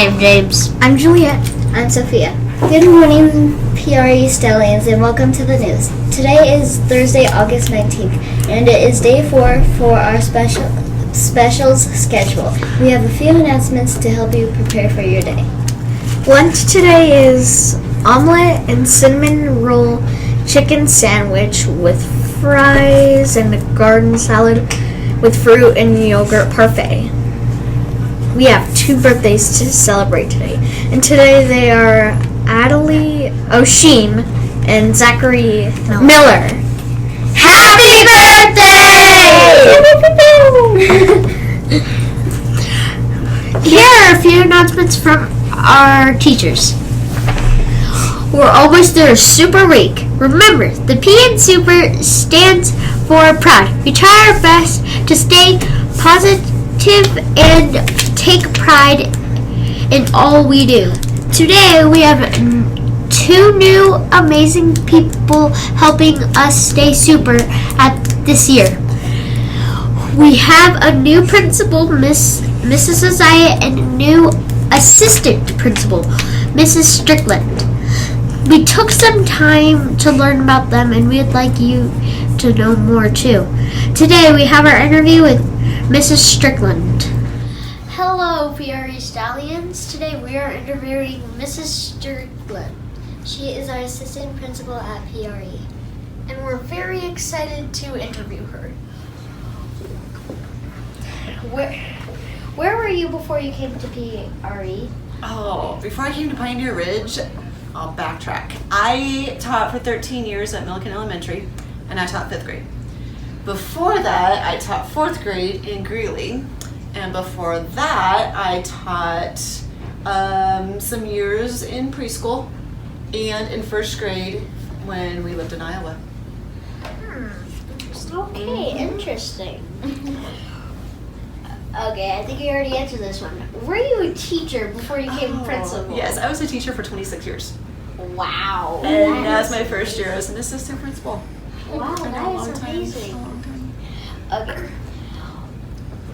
I'm James. I'm Juliet. I'm Sophia. Good morning, PRE Stallions, and welcome to the news. Today is Thursday, August 19th, and it is day 4 for our specials schedule. We have a few announcements to help you prepare for your day. Lunch today is omelet and cinnamon roll chicken sandwich with fries and a garden salad with fruit and yogurt parfait. We have 2 birthdays to celebrate today, and today they are Adelie O'Sheen and Zachary Miller. Happy birthday! Here are a few announcements from our teachers. We're almost there, Super Week. Remember, the P in Super stands for proud. We try our best to stay positive and take pride in all we do. Today we have 2 new amazing people helping us stay super at this year. We have a new principal, Mrs. Isaiah, and a new assistant principal, Mrs. Strickland. We took some time to learn about them, and we'd like you to know more too. Today we have our interview with Mrs. Strickland. Hello, PRE Stallions. Today we are interviewing Mrs. Strickland. She is our assistant principal at PRE. And we're very excited to interview her. Where were you before you came to PRE? Oh, before I came to Pioneer Ridge, I'll backtrack. I taught for 13 years at Milliken Elementary, and I taught 5th grade. Before that, I taught 4th grade in Greeley, and before that, I taught some years in preschool and in 1st grade when we lived in Iowa. Okay, interesting. Okay, I think you already answered this one. Were you a teacher before you became principal? Yes, I was a teacher for 26 years. Wow. And that was my first year as an assistant principal. Wow, I know, that long is time, amazing. a long time. Okay.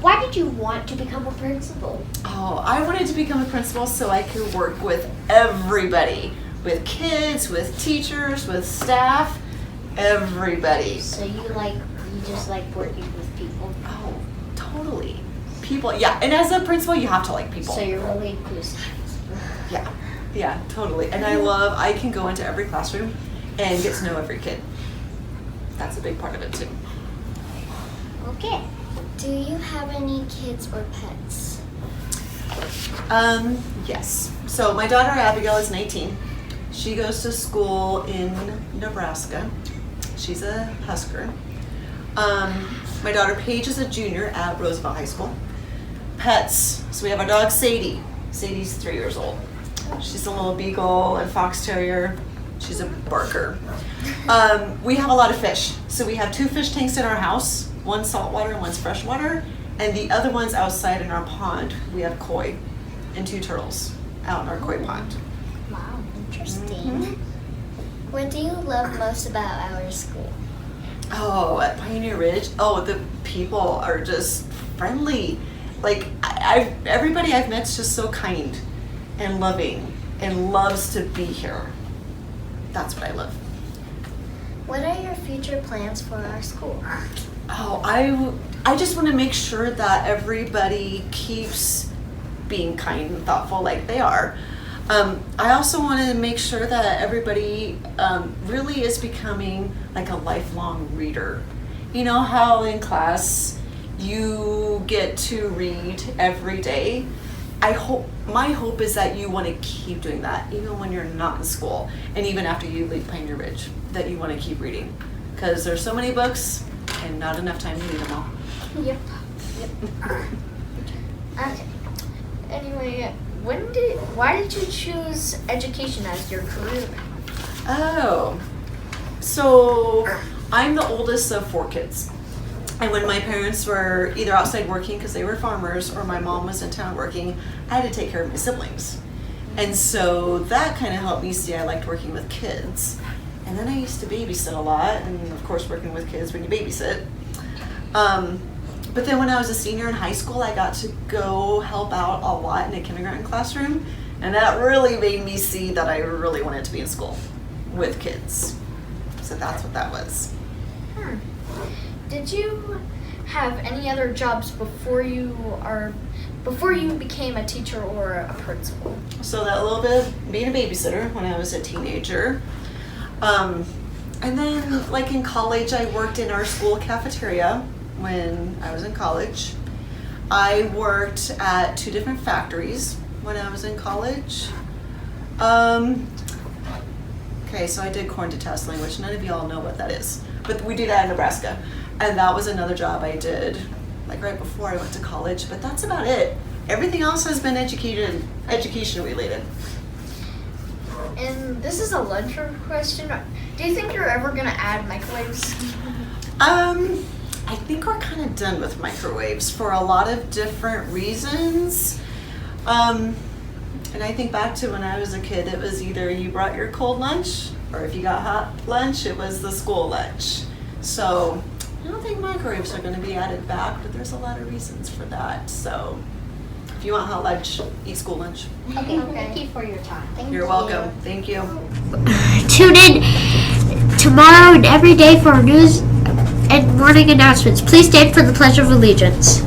Why did you want to become a principal? Oh, I wanted to become a principal so I could work with everybody. With kids, with teachers, with staff, everybody. So you just like working with people? Oh, totally. People, yeah. And as a principal, you have to like people. So you're really inclusive. Yeah, totally. And I can go into every classroom and get to know every kid. That's a big part of it too. Okay. Do you have any kids or pets? Yes. So my daughter Abigail is 19. She goes to school in Nebraska. She's a Husker. My daughter Paige is a junior at Roosevelt High School. Pets. So we have our dog Sadie. Sadie's 3 years old. She's a little beagle and fox terrier. She's a barker. We have a lot of fish. So we have 2 fish tanks in our house. One's saltwater and one's freshwater. And the other one's outside in our pond. We have koi and 2 turtles out in our koi pond. Wow, interesting. What do you love most about our school? Oh, at Pioneer Ridge, the people are just friendly. Like, everybody I've met's just so kind and loving and loves to be here. That's what I love. What are your future plans for our school? Oh, I just want to make sure that everybody keeps being kind and thoughtful like they are. I also want to make sure that everybody really is becoming like a lifelong reader. You know how in class you get to read every day? My hope is that you want to keep doing that even when you're not in school and even after you leave Pioneer Ridge, that you want to keep reading because there's so many books and not enough time to read them all. Yep. Okay. Anyway, why did you choose education as your career? Oh, so I'm the oldest of 4 kids. And when my parents were either outside working because they were farmers or my mom was in town working, I had to take care of my siblings. And so that kind of helped me see I liked working with kids. And then I used to babysit a lot, and of course working with kids when you babysit. But then when I was a senior in high school, I got to go help out a lot in a kindergarten classroom. And that really made me see that I really wanted to be in school with kids. So that's what that was. Did you have any other jobs before you became a teacher or a principal? So that little bit of being a babysitter when I was a teenager. And then like in college, I worked in our school cafeteria when I was in college. I worked at 2 different factories when I was in college. Okay, so I did corn detasseling, which none of y'all know what that is, but we do that in Nebraska. And that was another job I did like right before I went to college, but that's about it. Everything else has been education related. And this is a lunchroom question. Do you think you're ever going to add microwaves? I think we're kind of done with microwaves for a lot of different reasons. And I think back to when I was a kid, it was either you brought your cold lunch, or if you got hot lunch, it was the school lunch. So I don't think microwaves are going to be added back, but there's a lot of reasons for that. So if you want hot lunch, eat school lunch. Okay. Thank you for your time. You're welcome. Thank you. Tune in tomorrow and every day for our news and morning announcements. Please stand for the Pledge of Allegiance.